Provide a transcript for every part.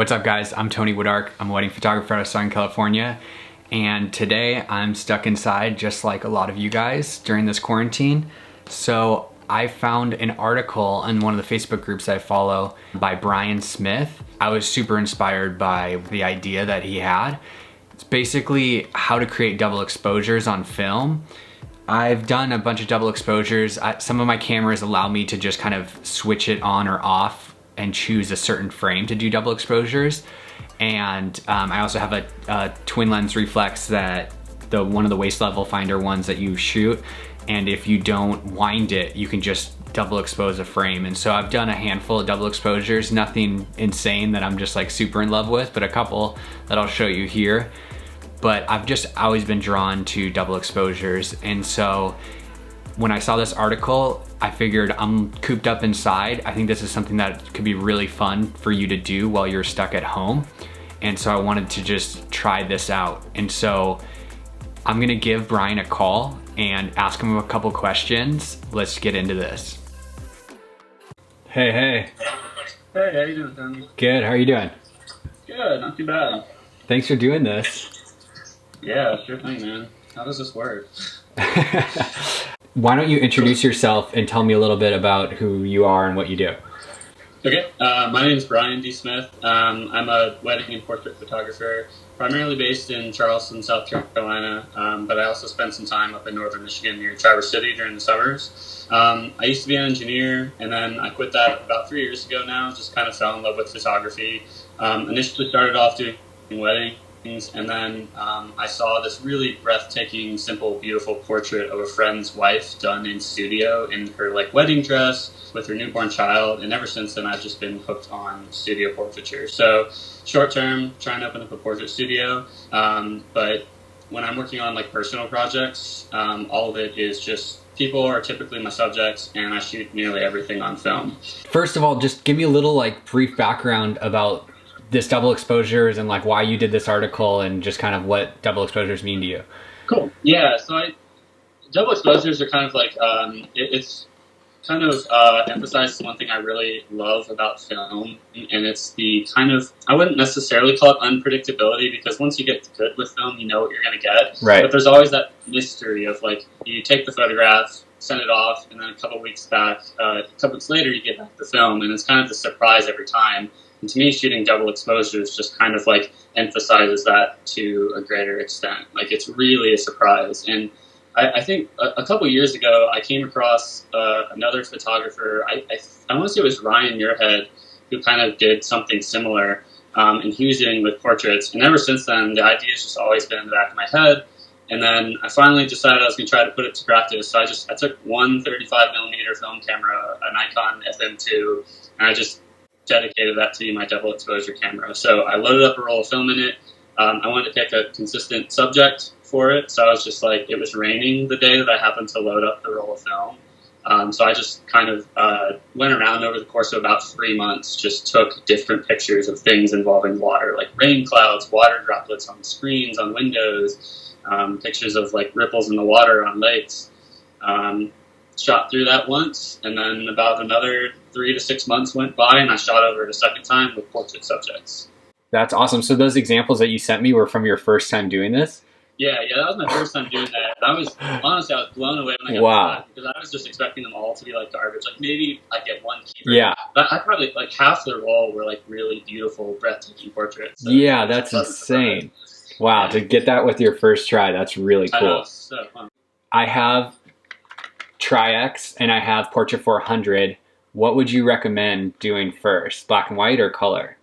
What's up guys, I'm Tony Wodarck. I'm a wedding photographer out of Southern California, and today I'm stuck inside just like a lot of you guys during this quarantine. So I found an article in one of the Facebook groups I follow by Brian Smith. I was super inspired by the idea that he had. It's basically how to create double exposures on film. I've done a bunch of double exposures. Some of my cameras allow me to just kind of switch it on or off and choose a certain frame to do double exposures. And I also have a twin lens reflex, that one of the waist level finder ones that you shoot. And if you don't wind it, you can just double expose a frame. And so I've done a handful of double exposures, nothing insane that I'm just like super in love with, but a couple that I'll show you here. But I've just always been drawn to double exposures. And so when I saw this article, I figured I'm cooped up inside. I think this is something that could be really fun for you to do while you're stuck at home. And so I wanted to just try this out. And so I'm gonna give Brian a call and ask him a couple questions. Let's get into this. Hey. Hey, how you doing, Tony? Good, how are you doing? Good, not too bad. Thanks for doing this. Yeah, sure thing, man. How does this work? Why don't you introduce yourself and tell me a little bit about who you are and what you do? Okay, my name is Brian D. Smith. I'm a wedding and portrait photographer, primarily based in Charleston, South Carolina, but I also spent some time up in northern Michigan near Traverse City during the summers. I used to be an engineer, and then I quit that about 3 years ago now, just kind of fell in love with photography. Initially started off doing weddings, and then I saw this really breathtaking, simple, beautiful portrait of a friend's wife done in studio in her like wedding dress with her newborn child, and ever since then I've just been hooked on studio portraiture. So short term, trying to open up a portrait studio, but when I'm working on like personal projects, all of it is just people are typically my subjects, and I shoot nearly everything on film. First of all, just give me a little like brief background about this double exposures and like why you did this article and just kind of what double exposures mean to you. Cool. Yeah, so double exposures are kind of like, it's kind of emphasizes one thing I really love about film, and it's the kind of, I wouldn't necessarily call it unpredictability, because once you get good with film, you know what you're going to get. Right. But there's always that mystery of like, you take the photograph, send it off, and then a couple weeks later you get back the film, and it's kind of the surprise every time. And to me, shooting double exposures just kind of like emphasizes that to a greater extent. Like, it's really a surprise. And I think a couple years ago, I came across another photographer. I want to say it was Ryan Muirhead, who kind of did something similar, and he was doing with portraits. And ever since then, the idea has just always been in the back of my head. And then I finally decided I was going to try to put it to practice. So I took one 35mm film camera, a Nikon FM2, and I just dedicated that to be my double exposure camera. So I loaded up a roll of film in it. I wanted to pick a consistent subject for it. So I was just like, it was raining the day that I happened to load up the roll of film. So I just kind of went around over the course of about 3 months, just took different pictures of things involving water, like rain clouds, water droplets on screens, on windows, pictures of like ripples in the water on lakes. Shot through that once, and then about another 3 to 6 months went by, and I shot over it a second time with portrait subjects. That's awesome. So those examples that you sent me were from your first time doing this? Yeah, that was my first time doing that. I was blown away when I got that, because I was just expecting them all to be like garbage. Like maybe I'd get one keeper. Yeah. But I probably, like half the roll were like really beautiful, breathtaking portraits. So yeah, that's insane. Wow, to get that with your first try, that's really cool. I know, it's so fun. I have Tri-X and I have Portrait 400. What would you recommend doing first, black and white or color?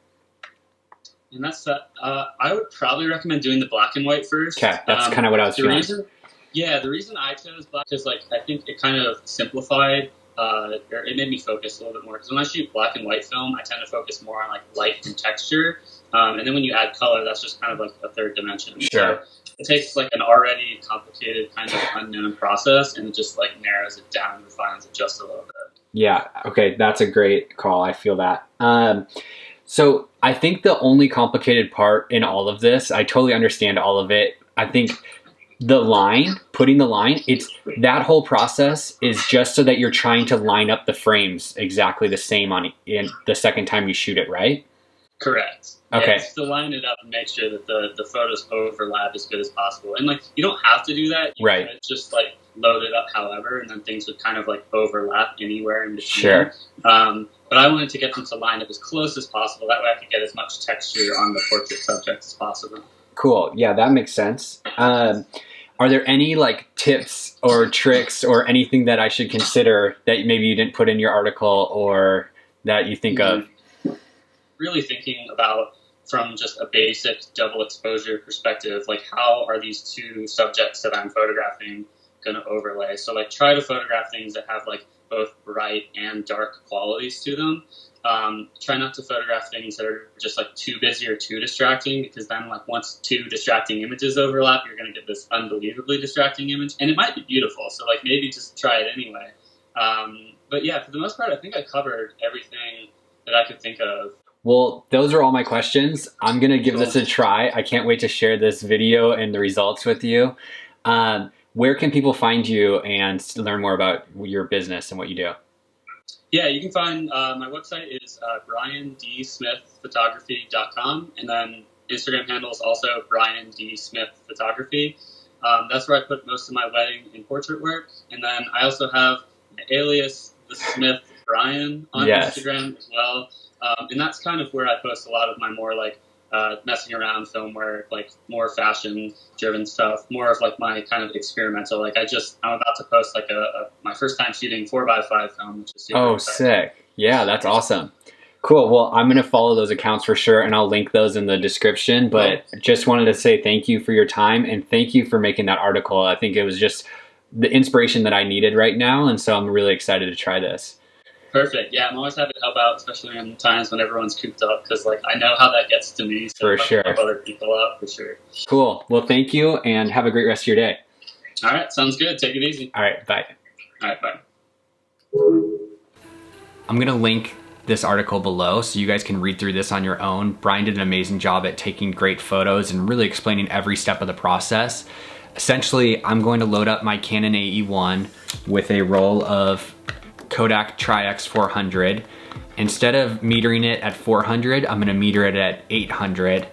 And that's I would probably recommend doing the black and white first. Okay, that's kind of what I was feeling. The reason I chose black is like, I think it kind of simplified, or it made me focus a little bit more. Because when I shoot black and white film, I tend to focus more on like light and texture. And then when you add color, that's just kind of like a third dimension. Sure. So it takes like an already complicated kind of unknown process, and it just like narrows it down and refines it just a little bit. Yeah. Okay. That's a great call. I feel that. So I think the only complicated part in all of this, I totally understand all of it. I think putting the line, it's that whole process is just so that you're trying to line up the frames exactly the same in the second time you shoot it, right? Correct. Okay. Yeah, just to line it up and make sure that the photos overlap as good as possible. And like, you don't have to do that. You Right. could just like load it up however, and then things would kind of like overlap anywhere in between. Sure. But I wanted to get them to line up as close as possible. That way I could get as much texture on the portrait subject as possible. Cool. Yeah, that makes sense. Are there any like tips or tricks or anything that I should consider that maybe you didn't put in your article or that you think of? Really thinking about from just a basic double exposure perspective, like how are these two subjects that I'm photographing going to overlay? So like try to photograph things that have like both bright and dark qualities to them. Try not to photograph things that are just like too busy or too distracting, because then like once two distracting images overlap, you're going to get this unbelievably distracting image, and it might be beautiful. So like maybe just try it anyway. But yeah, for the most part, I think I covered everything that I could think of. Well, those are all my questions. I'm going to give this a try. I can't wait to share this video and the results with you. Where can people find you and learn more about your business and what you do? Yeah, you can find my website is briandsmithphotography.com, and then Instagram handle is also Brian D. Smith Photography. That's where I put most of my wedding and portrait work. And then I also have my alias, the Smith Brian, on Instagram as well. And that's kind of where I post a lot of my more like messing around film work, like more fashion driven stuff, more of like my kind of experimental. Like I'm about to post like my first time shooting 4x5 film, which is super exciting. Sick. Yeah, that's awesome. Cool. Well, I'm going to follow those accounts for sure, and I'll link those in the description, but just wanted to say thank you for your time and thank you for making that article. I think it was just the inspiration that I needed right now, and so I'm really excited to try this. Perfect. Yeah, I'm always happy to help out, especially in times when everyone's cooped up, because like I know how that gets to me. So for sure. Help other people out for sure. Cool. Well, thank you, and have a great rest of your day. All right, sounds good. Take it easy. All right, bye. All right, bye. I'm gonna link this article below so you guys can read through this on your own. Brian did an amazing job at taking great photos and really explaining every step of the process. Essentially, I'm going to load up my Canon AE-1 with a roll of Kodak Tri-X 400. Instead of metering it at 400, I'm gonna meter it at 800,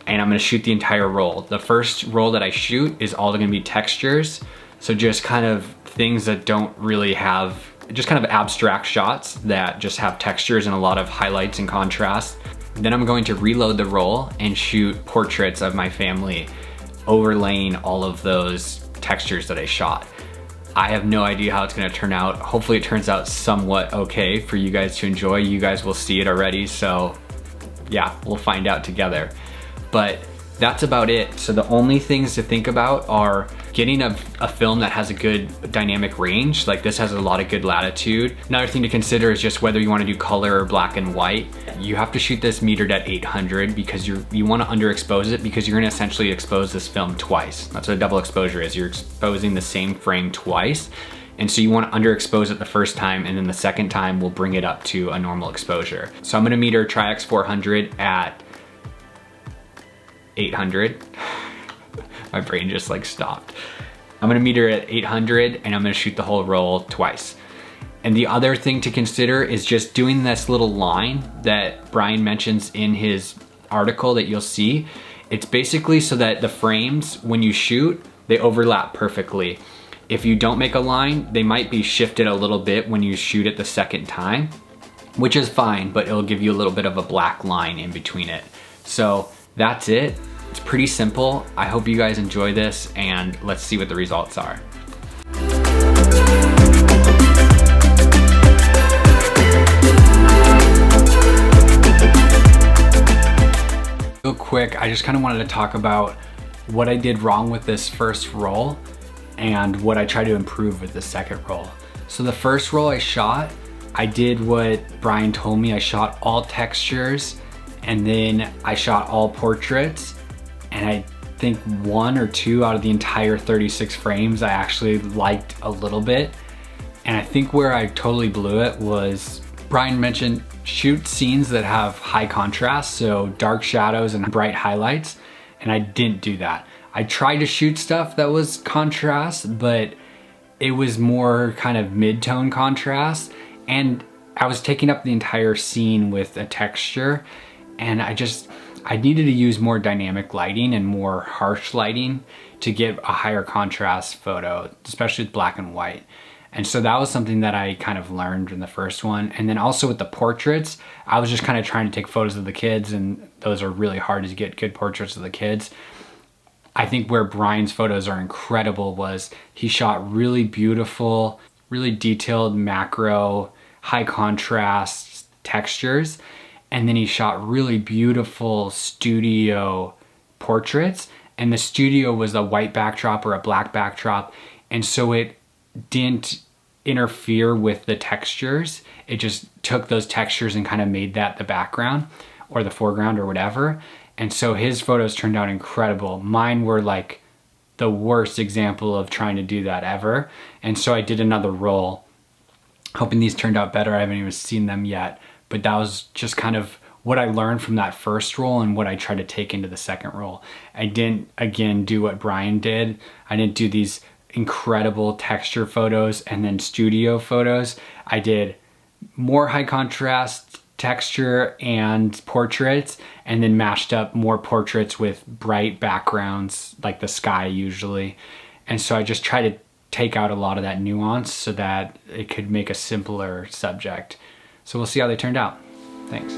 and I'm gonna shoot the entire roll. The first roll that I shoot is all gonna be textures, so just kind of things that don't really have, just kind of abstract shots that just have textures and a lot of highlights and contrast. Then I'm going to reload the roll and shoot portraits of my family, overlaying all of those textures that I shot. I have no idea how it's gonna turn out. Hopefully it turns out somewhat okay for you guys to enjoy. You guys will see it already, so yeah, we'll find out together. But that's about it. So the only things to think about are getting a film that has a good dynamic range. Like this has a lot of good latitude. Another thing to consider is just whether you want to do color or black and white. You have to shoot this metered at 800 because you want to underexpose it, because you're going to essentially expose this film twice. That's what a double exposure is. You're exposing the same frame twice. And so you want to underexpose it the first time, and then the second time we'll bring it up to a normal exposure. So I'm going to meter Tri-X 400 at 800. My brain just like stopped. I'm gonna meter at 800 and I'm gonna shoot the whole roll twice. And the other thing to consider is just doing this little line that Brian mentions in his article that you'll see. It's basically so that the frames, when you shoot, they overlap perfectly. If you don't make a line, they might be shifted a little bit when you shoot it the second time, which is fine, but it'll give you a little bit of a black line in between it. So that's it. It's pretty simple. I hope you guys enjoy this, and let's see what the results are. Real quick, I just kind of wanted to talk about what I did wrong with this first roll and what I tried to improve with the second roll. So the first roll I shot, I did what Brian told me. I shot all textures, and then I shot all portraits, and I think 1 or 2 out of the entire 36 frames I actually liked a little bit. And I think where I totally blew it was, Brian mentioned shoot scenes that have high contrast, so dark shadows and bright highlights, and I didn't do that. I tried to shoot stuff that was contrast, but it was more kind of mid-tone contrast, and I was taking up the entire scene with a texture, and I needed to use more dynamic lighting and more harsh lighting to get a higher contrast photo, especially with black and white. And so that was something that I kind of learned in the first one. And then also with the portraits, I was just kind of trying to take photos of the kids, and those are really hard to get good portraits of the kids. I think where Brian's photos are incredible was he shot really beautiful, really detailed macro, high contrast textures. And then he shot really beautiful studio portraits. And the studio was a white backdrop or a black backdrop. And so it didn't interfere with the textures. It just took those textures and kind of made that the background or the foreground or whatever. And so his photos turned out incredible. Mine were like the worst example of trying to do that ever. And so I did another roll, hoping these turned out better. I haven't even seen them yet, but that was just kind of what I learned from that first roll and what I tried to take into the second roll. I didn't, again, do what Brian did. I didn't do these incredible texture photos and then studio photos. I did more high contrast texture and portraits, and then mashed up more portraits with bright backgrounds like the sky usually. And so I just try to take out a lot of that nuance so that it could make a simpler subject. So we'll see how they turned out. Thanks.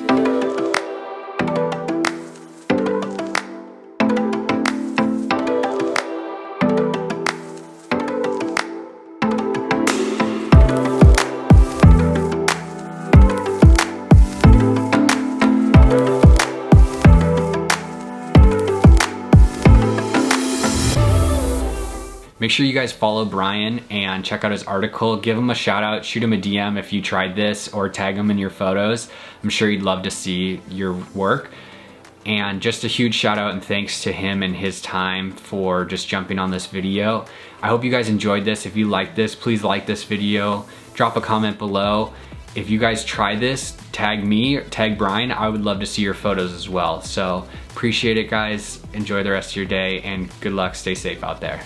Make sure you guys follow Brian and check out his article. Give him a shout out, shoot him a DM if you tried this, or tag him in your photos. I'm sure he'd love to see your work. And just a huge shout out and thanks to him and his time for just jumping on this video. I hope you guys enjoyed this. If you liked this, please like this video. Drop a comment below. If you guys try this, tag me, tag Brian. I would love to see your photos as well. So appreciate it, guys. Enjoy the rest of your day and good luck. Stay safe out there.